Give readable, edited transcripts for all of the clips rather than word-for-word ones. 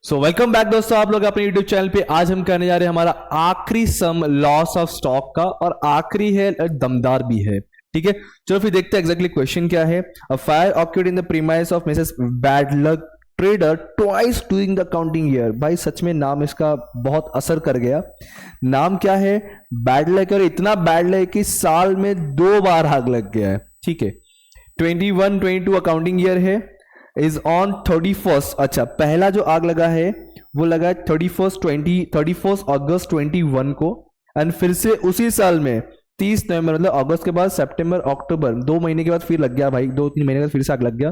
So welcome back दोस्तों, आप लोग अपने यूट्यूब चैनल पे। आज हम करने जा रहे हैं हमारा आखिरी सम लॉस ऑफ स्टॉक का, और आखिरी है और दमदार भी है। ठीक है, चलो फिर देखते हैं एग्जैक्टली क्वेश्चन क्या है। A fire occurred in the premise of Mrs bad luck trader twice during the accounting year. भाई सच में नाम इसका बहुत असर कर गया। नाम क्या है? बैड लक, और इतना बैड लक कि साल में 2 बार आग लग गया है। ठीक है, 21-22 अकाउंटिंग ईयर है, इज ऑन 31st। अच्छा, पहला जो आग लगा है वो लगा है 31 अगस्त 21 को, एंड फिर से उसी साल में 30 नवंबर, मतलब अगस्त के बाद सितंबर अक्टूबर 2 महीने के बाद फिर लग गया भाई, 2-3 महीने के बाद फिर से आग लग गया।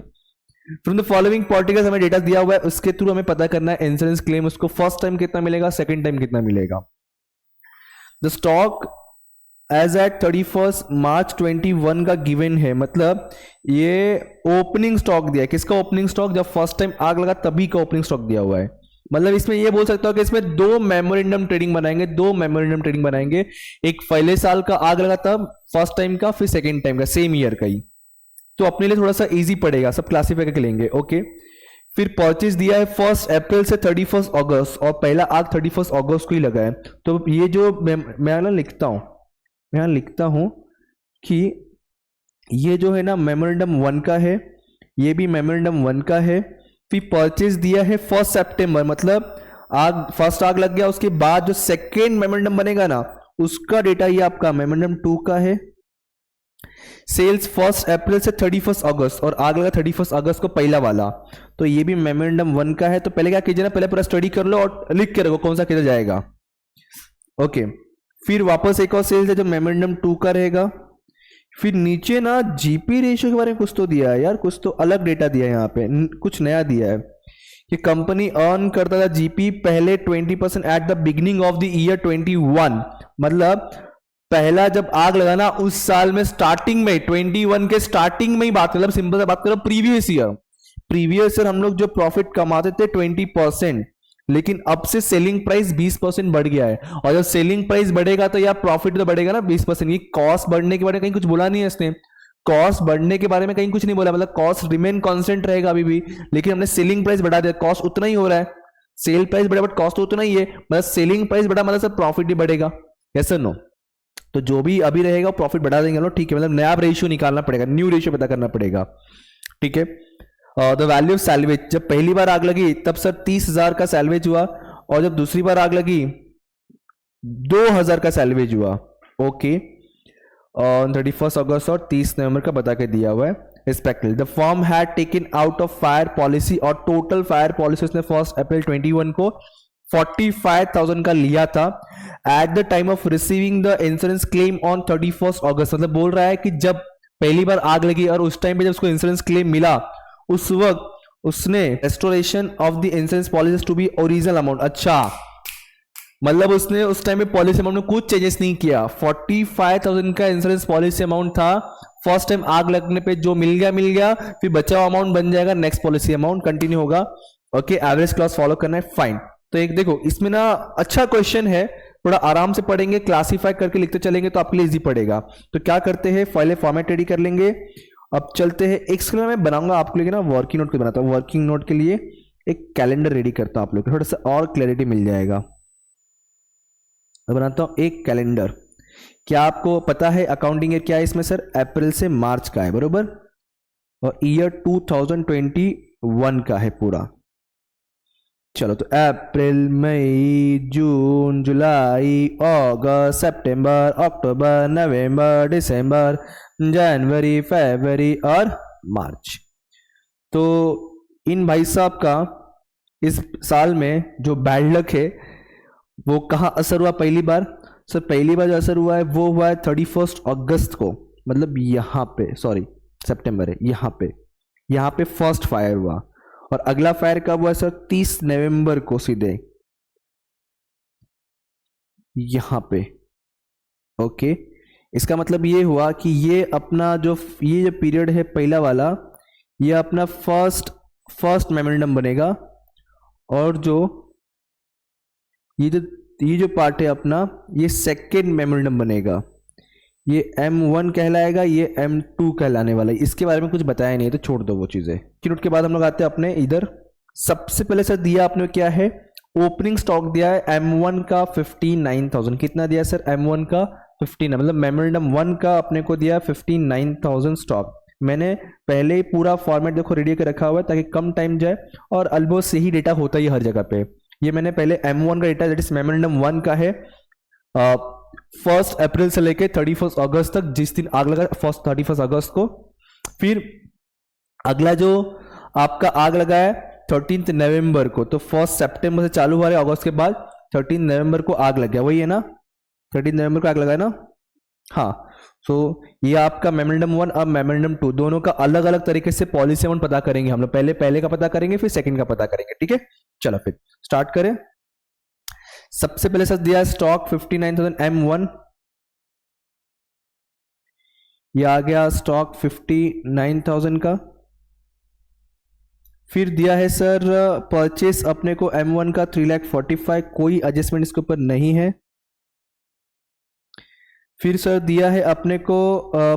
फ्रॉम द फॉलोइंग पार्टिकल्स हमें डेटा दिया हुआ है, उसके थ्रू हमें पता करना है इंश्योरेंस क्लेम उसको फर्स्ट टाइम कितना मिलेगा, सेकंड टाइम कितना मिलेगा। द स्टॉक एज एट 31 मार्च 21 का गिवन है, मतलब ये ओपनिंग स्टॉक दिया है। किसका ओपनिंग स्टॉक? जब फर्स्ट टाइम आग लगा तभी का ओपनिंग स्टॉक दिया हुआ है। मतलब इसमें ये बोल सकता हूं कि इसमें 2 मेमोरेंडम ट्रेडिंग बनाएंगे। एक पहले साल का आग लगा तब फर्स्ट टाइम का, फिर सेकेंड टाइम का, सेम ईयर का ही। तो अपने लिए थोड़ा सा इजी पड़ेगा, सब क्लासीफाई करके लेंगे। ओके, फिर परचेज दिया है 1 अप्रैल से 31 अगस्त, और पहला आग 31 अगस्त को ही लगा है। तो ये जो मैं यहाँ लिखता हूं कि ये जो है ना मेमोरेंडम 1 का है, ये भी मेमोरेंडम 1 का है। फिर परचेज दिया है 1 सितंबर, मतलब आग फर्स्ट आग लग गया, उसके बाद जो सेकेंड मेमोरेंडम बनेगा ना उसका डेटा ये आपका मेमोरेंडम 2 का है। सेल्स 1 अप्रैल से 31 अगस्त, और आग लगा 31 अगस्त को पहला वाला, तो ये भी मेमोरेंडम 1 का है। तो पहले क्या कीजिए ना, पहले पूरा स्टडी कर लो और लिख के रखो कौन सा किधर जाएगा। ओके, फिर वापस एक और सेल्स है जो मेमोरेंडम 2 का रहेगा। फिर नीचे ना जीपी रेशियो के बारे में कुछ तो दिया है यार, कुछ तो अलग डेटा दिया है यहाँ पे, कुछ नया दिया है कि कंपनी अर्न करता था जीपी पहले 20% at the beginning of the year 21। मतलब पहला जब आग लगाना उस साल में स्टार्टिंग में 21 के स्टार्टिंग में ही बात, मतलब सिंपल सा बात करो, प्रीवियस ईयर हम लोग जो प्रॉफिट कमाते थे 20%, लेकिन अब से सेलिंग प्राइस 20% बढ़ गया है। और जब सेलिंग प्राइस बढ़ेगा तो यार प्रॉफिट तो बढ़ेगा ना 20%। ये कॉस्ट बढ़ने के बारे में कहीं कुछ बोला नहीं है इसने, कॉस्ट बढ़ने के बारे में कहीं कुछ नहीं बोला, मतलब कॉस्ट रिमेन कांस्टेंट रहेगा अभी भी, लेकिन हमने सेलिंग प्राइस बढ़ा दिया। कॉस्ट उतना ही हो रहा है, सेल प्राइस बढ़ा बट कॉस्ट तो उतना ही है, मतलब सेलिंग प्राइस बढ़ा मतलब सब प्रॉफिट भी बढ़ेगा। यस और नो? तो जो भी अभी रहेगा प्रॉफिट बढ़ा देंगे लोग, ठीक है, मतलब नया रेशियो निकालना पड़ेगा, न्यू रेशियो पता करना पड़ेगा। ठीक है, द वैल्यू ऑफ सैल्वेज, जब पहली बार आग लगी तब सर 30,000 का सैल्वेज हुआ, और जब दूसरी बार आग लगी 2,000 का सैल्वेज हुआ। ओके, 31 अगस्त और 30 नवंबर का बता के दिया हुआ है respectively. The firm had taken out of fire policy, और टोटल फायर पॉलिसी उसने 1 अप्रैल 21 को 45,000 का लिया था at the time of receiving the insurance claim on 31 अगस्त। मतलब बोल रहा है कि जब पहली बार आग लगी और उस टाइम पे जब उसको इंश्योरेंस क्लेम मिला, उस वक्त उसने restoration of the insurance policy to be original amount. अच्छा, मतलब उसने उस टाइम पे पॉलिसी अमाउंट में कुछ चेंजेस नहीं किया। 45,000 का इंश्योरेंस पॉलिसी अमाउंट था, फर्स्ट टाइम आग लगने पे जो मिल गया, फिर बचा हुआ अमाउंट बन जाएगा नेक्स्ट पॉलिसी अमाउंट, कंटिन्यू होगा। ओके, एवरेज क्लॉज फॉलो करना है, फाइन। तो एक देखो इसमें ना अच्छा क्वेश्चन है, थोड़ा आराम से पढ़ेंगे, क्लासीफाई करके लिखते चलेंगे तो आपके लिए इजी पड़ेगा। तो क्या करते हैं, पहले फॉर्मेट रेडी कर लेंगे। अब चलते हैं, एक स्क्रीन में बनाऊंगा आपके लिए ना वर्किंग नोट के बनाता हूँ, वर्किंग नोट के लिए एक कैलेंडर रेडी करता हूँ आप लोग को, थोड़ा सा और क्लैरिटी मिल जाएगा। बनाता हूँ एक कैलेंडर। क्या आपको पता है अकाउंटिंग ईयर क्या है इसमें? सर अप्रैल से मार्च का है, बरोबर, और ईयर 2021 का है पूरा। चलो, तो अप्रैल, मई, जून, जुलाई, अगस्त, सितंबर, अक्टूबर, नवंबर, दिसंबर, जनवरी, फरवरी और मार्च। तो इन भाई साहब का इस साल में जो बैड लक है वो कहाँ असर हुआ पहली बार? सर पहली बार जो असर हुआ है वो हुआ है 31 अगस्त को, मतलब यहाँ पे, सॉरी सितंबर है, यहाँ पे फर्स्ट फायर हुआ, और अगला फायर कब हुआ सर? 30 नवंबर को सीधे यहाँ पे। ओके, इसका मतलब ये हुआ कि ये अपना जो पीरियड है पहला वाला, ये अपना फर्स्ट मेमोरेंडम बनेगा, और जो ये जो पार्ट है अपना, ये सेकेंड मेमोरेंडम बनेगा। ये M1 कहलाएगा, ये M2 कहलाने वाला है। इसके बारे में कुछ बताया नहीं है तो छोड़ दो वो चीज़ें। फिर उसके बाद हम लोग आते हैं अपने इधर सबसे पहले सर दिया आपने क्या है, ओपनिंग स्टॉक दिया है M1 का 59,000। कितना दिया सर M1 का 59, मतलब मेमोरेंडम 1 का अपने को दिया 59,000 स्टॉक। मैंने पहले ही पूरा फॉर्मेट देखो रेडी करके रखा हुआ है ताकि कम टाइम जाए, और ऑलमोस्ट यही डेटा होता ही हर जगह पे। ये मैंने पहले M1 का डेटा दैट इज मेमोरेंडम 1 का है, 1 अप्रैल से लेके 31 अगस्त तक, जिस दिन आग लगा 31 अगस्त को। फिर अगला जो आपका आग लगा है 13 नवंबर को, तो 1 सितंबर से चालू हुआ है अगस्त के बाद, 13 नवंबर को आग लग गया, वही है ना, 13 नवंबर को आग लगा है ना। हाँ, सो ये आपका मेमोरेंडम 1 अब मेमोरेंडम 2 दोनों का अलग अलग तरीके से पॉलिसी अमाउंट पता करेंगे हम लोग। पहले का पता करेंगे, फिर सेकंड का पता करेंगे, ठीक है। चलो फिर स्टार्ट करें। सबसे पहले सर दिया स्टॉक 59,000 M1, ये आ गया स्टॉक 59,000 का। फिर दिया है सर परचेस अपने को M1 का 3,45,000, कोई एडजस्टमेंट इसके ऊपर नहीं है। फिर सर दिया है अपने को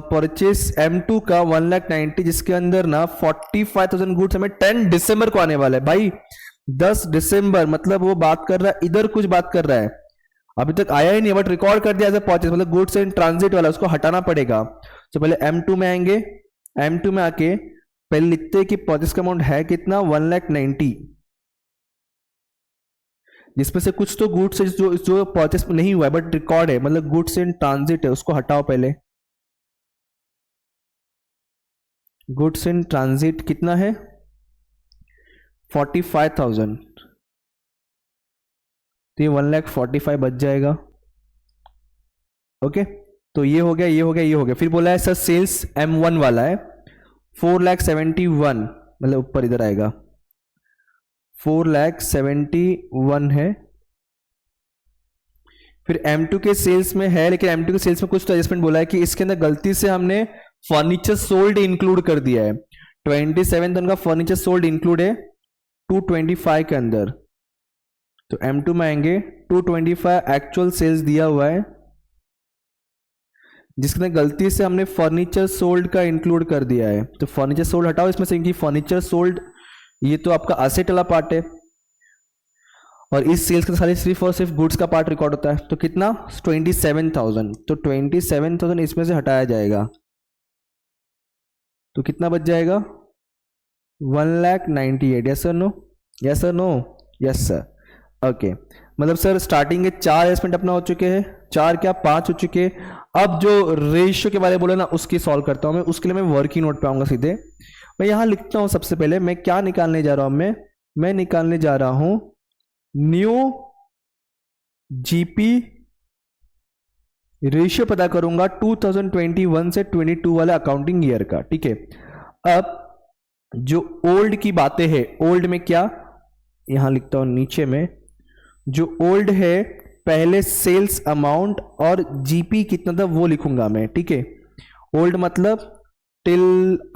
परचेस M2 का 1,90,000, जिसके अंदर ना 45,000 गुड्स हमें 10 दिसंबर को आने वाला है भाई। 10 दिसंबर मतलब वो बात कर रहा है, इधर कुछ बात कर रहा है, अभी तक आया ही नहीं, बट रिकॉर्ड कर दिया एज ए परचेस, मतलब गुड्स इन ट्रांजिट वाला, उसको हटाना पड़ेगा। तो पहले M2 में आएंगे, M2 में आके पहले लिखते हैं कि परचेस का अमाउंट है कितना 1,90,000, जिसमें से कुछ तो गुड्स जो परचेस नहीं हुआ है बट रिकॉर्ड है, मतलब गुड्स इन ट्रांजिट है, उसको हटाओ पहले। गुड्स इन ट्रांजिट कितना है 45,000, तो ये 1,45,000 बच जाएगा। ओके, तो ये हो गया, ये हो गया, ये हो गया। फिर बोला है सर सेल्स M1 वाला है 4,71,000, मतलब ऊपर इधर आएगा 4,71,000 है। फिर M2 के सेल्स में है, लेकिन M2 के सेल्स में कुछ तो एडजस्टमेंट बोला है कि इसके अंदर गलती से हमने फर्नीचर सोल्ड इंक्लूड कर दिया है। 27,000 का फर्नीचर सोल्ड इंक्लूड है 225 के अंदर, तो M2 में आएंगे 225 एक्चुअल सेल्स दिया हुआ है, जिसने गलती से हमने फर्नीचर सोल्ड का इंक्लूड कर दिया है। तो फर्नीचर सोल्ड हटाओ इसमें से, कि फर्नीचर सोल्ड ये तो आपका असेट वाला पार्ट है, और इस सेल्स के सारे सिर्फ और सिर्फ गुड्स का पार्ट रिकॉर्ड होता है। तो कितना 27,000, तो 27,000 इसमें से हटाया जाएगा, तो कितना बच जाएगा 1,98,000। Yes sir no, yes sir no, yes sir. Okay, मतलब सर स्टार्टिंग के 4 एडजस्टमेंट अपना हो चुके हैं, 4 क्या 5 हो चुके हैं। अब जो रेशियो के बारे में बोला ना उसकी सॉल्व करता हूं मैं, उसके लिए मैं वर्किंग नोट पे आऊंगा सीधे। मैं यहां लिखता हूं सबसे पहले मैं क्या निकालने जा रहा हूं, मैं निकालने जा रहा हूं न्यू जीपी रेशियो पता करूंगा 2021 से 22 वाला अकाउंटिंग ईयर का, ठीक है। अब जो ओल्ड की बातें हैं, ओल्ड में क्या, यहां लिखता हूं नीचे में, जो ओल्ड है पहले सेल्स अमाउंट और जीपी कितना था वो लिखूंगा मैं, ठीक है। ओल्ड मतलब टिल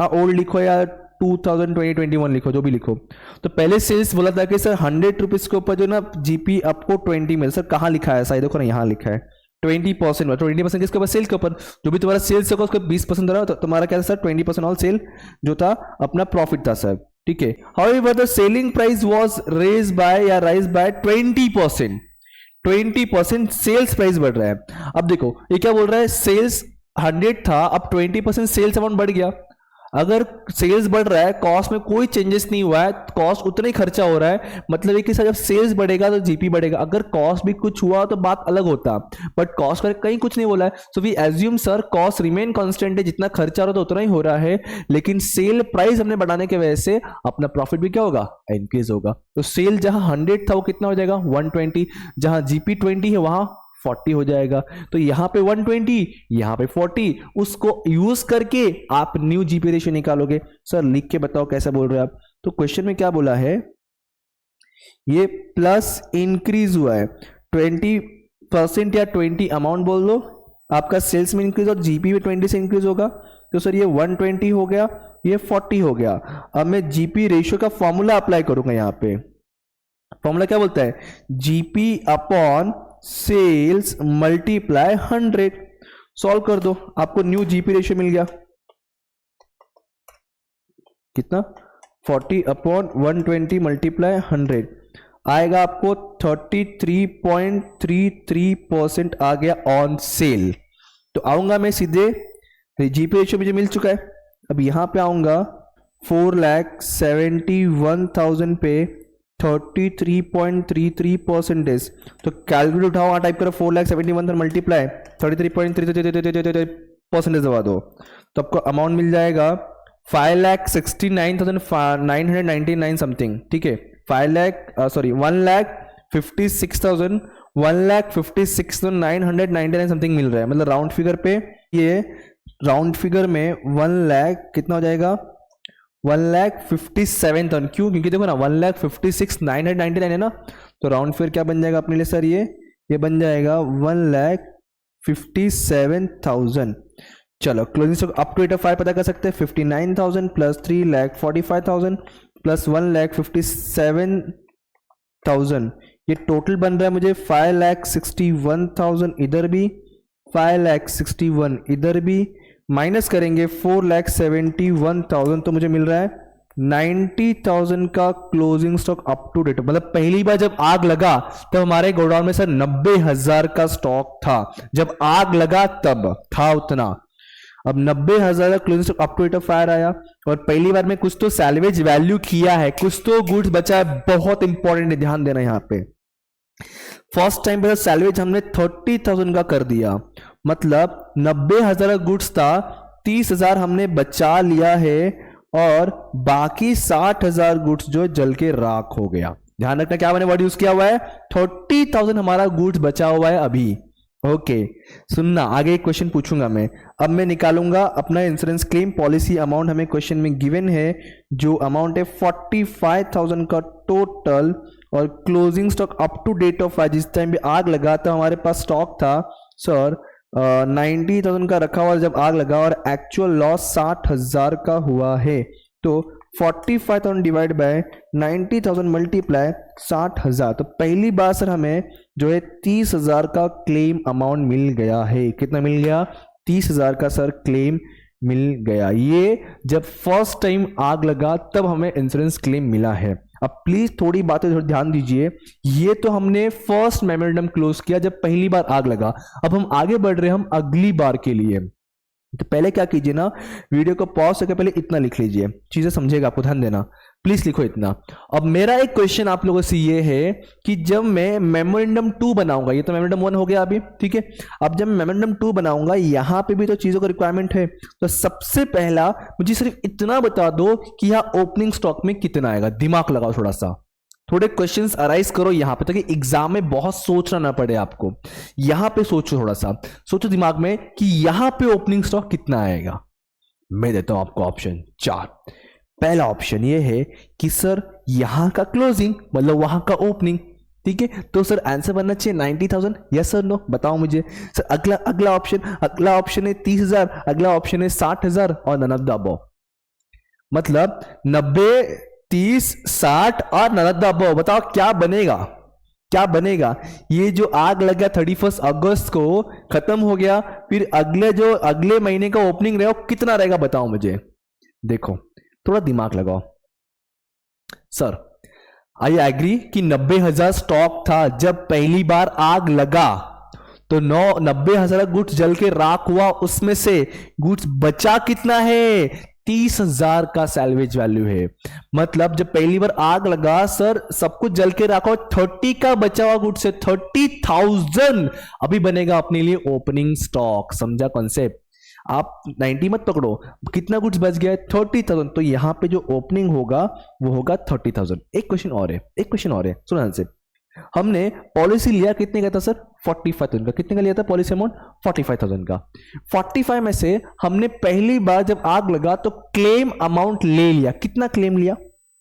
ओल्ड लिखो या 2021 लिखो, जो भी लिखो। तो पहले सेल्स बोला था कि सर 100 रुपीज के ऊपर जो ना जीपी आपको 20 मिले। सर कहाँ लिखा है, सही देखो ना, यहाँ लिखा है 20%। 20% किसके ऊपर, सेल के ऊपर। जो भी तुम्हारा सेल्स होगा उसको 20% रहा, तो तुम्हारा क्या था सर 20% ऑल सेल जो था अपना प्रॉफिट था सर, ठीक है। However the selling price was raise by या राइज बाय 20%। 20% सेल्स प्राइस बढ़ रहा है। अब देखो ये क्या बोल रहा है, सेल्स 100 था, अब 20% सेल्स अमाउंट बढ़ गया। अगर सेल्स बढ़ रहा है, कॉस्ट में कोई चेंजेस नहीं हुआ है, कॉस्ट उतना ही खर्चा हो रहा है, मतलब है कि सर जब सेल्स बढ़ेगा तो जीपी बढ़ेगा। अगर कॉस्ट भी कुछ हुआ तो बात अलग होता, बट कॉस्ट का कहीं कुछ नहीं बोला है। So we assume sir cost remain constant है, जितना खर्चा हो रहा था उतना ही हो रहा है, लेकिन सेल प्राइस हमने बढ़ाने की वजह से अपना प्रॉफिट भी क्या होगा, इंक्रीज होगा। तो सेल जहां 100 था वो कितना हो जाएगा 120, जहां जीपी 20 है वहां 40 हो जाएगा। तो यहां पे 120, यहां पे 40, उसको यूज करके आप न्यू जीपी रेशियो निकालोगे। सर लिख के बताओ कैसे बोल रहे हो आप। तो क्वेश्चन में क्या बोला है, ये प्लस इंक्रीज हुआ है 20% या 20 अमाउंट बोल दो, आपका सेल्स में इंक्रीज और जीपी में 20 से इंक्रीज होगा। तो सर ये 120 हो गया, ये 40 हो गया। अब मैं जीपी रेशियो का फॉर्मूला अप्लाई करूंगा। यहां पे फॉर्मूला क्या बोलता है, GP upon sales multiply 100। Solve कर दो, आपको न्यू जीपी रेशियो मिल गया कितना 40 अपॉन 120 मल्टीप्लाई 100 आएगा आपको 33.33% आ गया ऑन सेल। तो आऊंगा मैं सीधे, जीपी रेशियो मुझे मिल चुका है, अब यहां पे आऊंगा 4,71,000 पे 33.33%। तो कैलकुलेट उठाओ, वहां टाइप करो 4,71,000 मल्टीप्लाई 33.33% दबा दो, तो आपको अमाउंट मिल जाएगा 5,69,999 समथिंग। ठीक है, 1,56,999 समथिंग मिल रहा है। मतलब राउंड फिगर पे, ये राउंड फिगर में 1 लाख कितना हो जाएगा, 1,57,000। क्यों? क्योंकि देखो ना 1,56,999 है ना, तो राउंड फिगर क्या बन जाएगा अपने लिए सर, ये बन जाएगा 1,57,000। चलो closing stock up to date of 5 पता कर सकते हैं, 59,000 प्लस 3,45,000 प्लस 1,57,000, ये टोटल बन रहा है मुझे 5,61,000 इधर भी, 5,61,000 इधर भी, माइनस करेंगे 4,71,000, तो मुझे मिल रहा है 90,000 का closing stock up to date. मतलब पहली बार जब आग लगा तब हमारे गोडाउन में सर 90,000 का स्टॉक था, जब आग लगा तब था उतना। अब 90,000 का closing stock up to date of fire आया, और पहली बार में कुछ तो सैल्वेज वैल्यू किया है, कुछ तो गुड्स बचा है, बहुत इंपॉर्टेंट है, ध्यान देना यहाँ पे। फर्स्ट टाइम पे सैल्वेज हमने 30,000 का कर दिया, मतलब 90,000 का गुड्स था, 30,000 हमने बचा लिया है, और बाकी 60,000 गुड्स जो जल के राख हो गया। ध्यान रखना क्या मैंने वर्ड यूज किया हुआ है, 30,000 हमारा गुड्स बचा हुआ है अभी। ओके, सुनना आगे एक क्वेश्चन पूछूंगा मैं। अब मैं निकालूंगा अपना इंश्योरेंस क्लेम पॉलिसी अमाउंट, हमें क्वेश्चन में गिवन है जो अमाउंट है 45,000 का टोटल, और closing stock up to date of जिस टाइम भी आग लगा था हमारे पास स्टॉक था सर 90,000 का रखा हुआ जब आग लगा, और एक्चुअल लॉस 60,000 का हुआ है। तो 45,000 डिवाइड बाय 90,000 मल्टीप्लाई 60,000, तो पहली बार सर हमें जो है 30,000 का क्लेम अमाउंट मिल गया है। कितना मिल गया? 30,000 का सर क्लेम मिल गया। ये जब फर्स्ट टाइम आग लगा तब हमें इंश्योरेंस क्लेम मिला है। अब प्लीज थोड़ी बातें ध्यान दीजिए, ये तो हमने फर्स्ट मेमोरेंडम क्लोज किया जब पहली बार आग लगा। अब हम आगे बढ़ रहे हैं हम अगली बार के लिए। तो पहले क्या कीजिए ना, वीडियो को पॉज करके पहले इतना लिख लीजिए, चीजें समझेगा, आपको ध्यान देना, प्लीज लिखो इतना। अब मेरा एक क्वेश्चन आप लोगों से ये है कि जब मैं मेमोरेंडम 2 बनाऊंगा, ये तो मेमोरेंडम 1 हो गया अभी, ठीक है। अब जब मैं मेमोरेंडम 2 बनाऊंगा, यहां पे भी तो चीजों का रिक्वायरमेंट है। तो सबसे पहला मुझे सिर्फ इतना बता दो कि यहां ओपनिंग स्टॉक में कितना आएगा। दिमाग लगाओ थोड़ा सा, थोड़े क्वेश्चंस अराइज करो यहां पे, ताकि एग्जाम में बहुत सोचना ना पड़े आपको। यहां पे सोचो, थोड़ा सा सोचो दिमाग में कि यहां पे ओपनिंग स्टॉक कितना आएगा। मैं देता हूं आपको ऑप्शन 4। पहला ऑप्शन ये है कि सर यहां का क्लोजिंग मतलब वहां का ओपनिंग, ठीक है। तो सर आंसर बनना चाहिए 90,000, यस सर नो, बताओ मुझे सर। अगला ऑप्शन है 30,000, अगला ऑप्शन है 60,000 और नन ऑफ द अबव। मतलब 90, 30, 60 और नन ऑफ द अबव। बताओ क्या बनेगा, क्या बनेगा। ये जो आग लगा 31 अगस्त को खत्म हो गया, फिर अगले महीने का ओपनिंग रहेगा कितना रहेगा, बताओ मुझे। देखो थोड़ा दिमाग लगाओ सर। आई एग्री कि 90,000 स्टॉक था जब पहली बार आग लगा, तो 90,000 गुड्स जल के राख हुआ, उसमें से गुड्स बचा कितना है? 30,000 का सैल्वेज वैल्यू है। मतलब जब पहली बार आग लगा सर सब कुछ जल के रखा, 30 का बचा हुआ गुड्स है, 30,000 अभी बनेगा अपने लिए ओपनिंग स्टॉक। समझा कॉन्सेप्ट? आप 90 मत पकड़ो, कितना गुड्स बच गया है? 30,000। तो यहां पे जो ओपनिंग होगा वो होगा 30,000। एक क्वेश्चन और है, सुनो ध्यान से। हमने पॉलिसी लिया कितने का था सर? 45,000 का। कितने का लिया था पॉलिसी अमाउंट? 45,000 का। 45 में से हमने पहली बार जब आग लगा तो क्लेम अमाउंट ले लिया। कितना क्लेम लिया?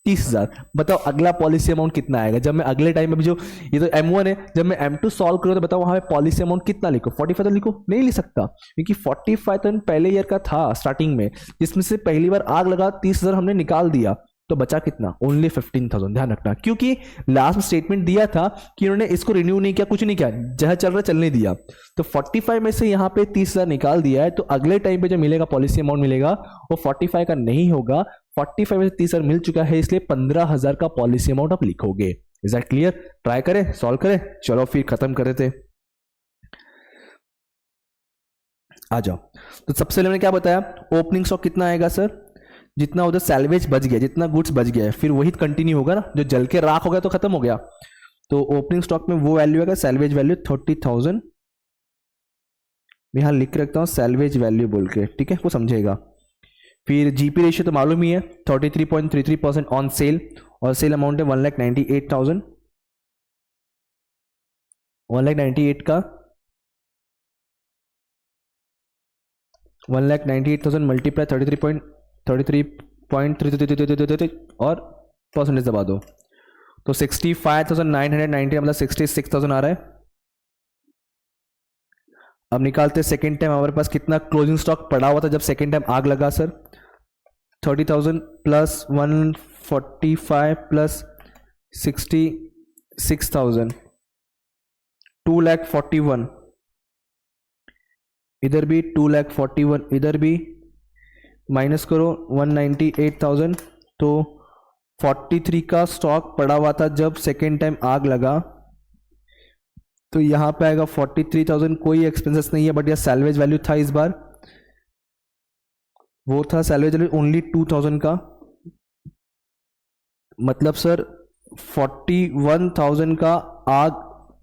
30,000। बताओ अगला पॉलिसी अमाउंट कितना आएगा जब मैं अगले टाइम में, जो ये तो M1 है, जब मैं M2 सॉल्व करूं तो बताओ वहां पे पॉलिसी अमाउंट कितना लिखो? 45,000 लिखो? नहीं लिख सकता, क्योंकि 45,000 पहले ईयर का था स्टार्टिंग में, जिसमें से पहली बार आग लगा 30,000 हमने निकाल दिया, तो बचा कितना? ओनली 15,000। ध्यान रखना, क्योंकि लास्ट में स्टेटमेंट दिया था कि उन्होंने इसको रिन्यू नहीं किया, कुछ नहीं किया, जहां चल रहा चलने दिया। तो 45 में से यहां पे 30,000 निकाल दिया है, तो अगले टाइम पे जो मिलेगा पॉलिसी अमाउंट मिलेगा वो 45 का नहीं होगा, 45 में से 30,000 मिल चुका है, इसलिए 15,000 का पॉलिसी अमाउंट आप लिखोगे। Is that clear? ट्राई करें, सॉल्व करें। चलो फिर खत्म कर देते, आ जाओ। तो सबसे पहले मैंने क्या बताया, ओपनिंग स्टॉक कितना आएगा सर, जितना उधर सैल्वेज बच गया, जितना गुड्स बच गया है, फिर वही कंटिन्यू होगा ना, जो जल के राख हो गया तो खत्म हो गया। तो ओपनिंग स्टॉक में वो वैल्यू आएगा, सैल्वेज वैल्यू 30,000। मैं यहां लिख के रखता हूं सैल्वेज वैल्यू बोल के, ठीक है, वो समझेगा। फिर जीपी रेशियो तो मालूम ही है, 33.33% ऑन सेल, और सेल अमाउंट है 1,98,000। 1,98,000 का 1,98,000 मल्टीप्लाई 33.33 और परसेंटेज दबा दो, तो 65,990 मतलब 66,000 आ रहा है। अब निकालते सेकेंड टाइम हमारे पास कितना क्लोजिंग स्टॉक पड़ा हुआ था जब सेकेंड टाइम आग लगा सर, 30,000 प्लस 145 प्लस 66,000, 2,41,000, इधर भी 2,41,000, इधर भी माइनस करो 198,000, तो 43 का स्टॉक पड़ा हुआ था जब सेकेंड टाइम आग लगा, तो यहां पे आएगा 43,000। कोई एक्सपेंसेस नहीं है, बट यह सैल्वेज वैल्यू था इस बार, वो था सैल्वेज वैल्यू ओनली 2,000 का, मतलब सर 41,000 का आग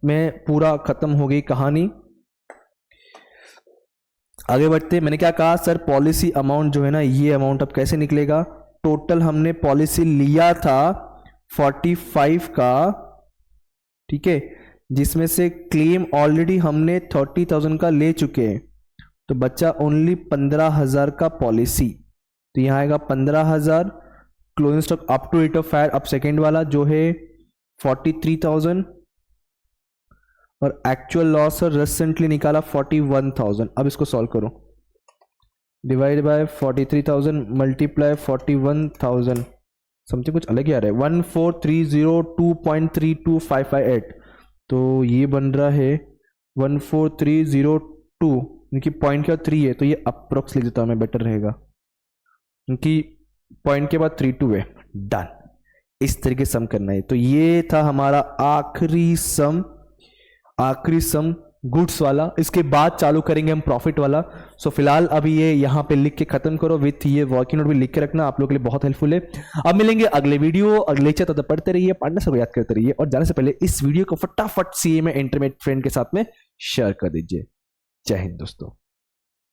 में पूरा खत्म हो गई कहानी। आगे बढ़ते, मैंने क्या कहा सर, पॉलिसी अमाउंट जो है ना, ये अमाउंट अब कैसे निकलेगा, टोटल हमने पॉलिसी लिया था 45 का, ठीक है, जिसमें से क्लेम ऑलरेडी हमने 30,000 का ले चुके हैं, तो बच्चा ओनली 15,000 का पॉलिसी, तो यहां आएगा 15,000। Closing stock up to date of fire, अब सेकेंड वाला जो है 43,000, और एक्चुअल लॉस रिसेंटली निकाला 41,000। अब इसको सॉल्व करो, डिवाइड बाय 43,000 मल्टीप्लाई 41,000, समझे कुछ अलग ही आ रहा है, 14,302.32558, तो ये बन रहा है 14,302, क्योंकि पॉइंट का 3 है तो ये अप्रोक्स लिख देता हूं मैं, बेटर रहेगा, क्योंकि पॉइंट के बाद 32 है। डन, इस तरीके सम करना है। तो ये था हमारा आखिरी सम गुड्स वाला। इसके बाद चालू करेंगे हम प्रॉफिट वाला। सो फिलहाल अभी ये यहाँ पे लिख के खत्म करो, विथ ये वर्किंग नोट भी लिख के रखना, आप लोगों के लिए बहुत हेल्पफुल है। अब मिलेंगे अगले वीडियो, अगले लेक्चर, तब तक पढ़ते रहिए, पढ़ने से याद करते रहिए, और जाने से पहले इस वीडियो को फटाफट सीए में इंटरमीडिएट फ्रेंड के साथ में शेयर कर दीजिए। जय हिंद दोस्तों।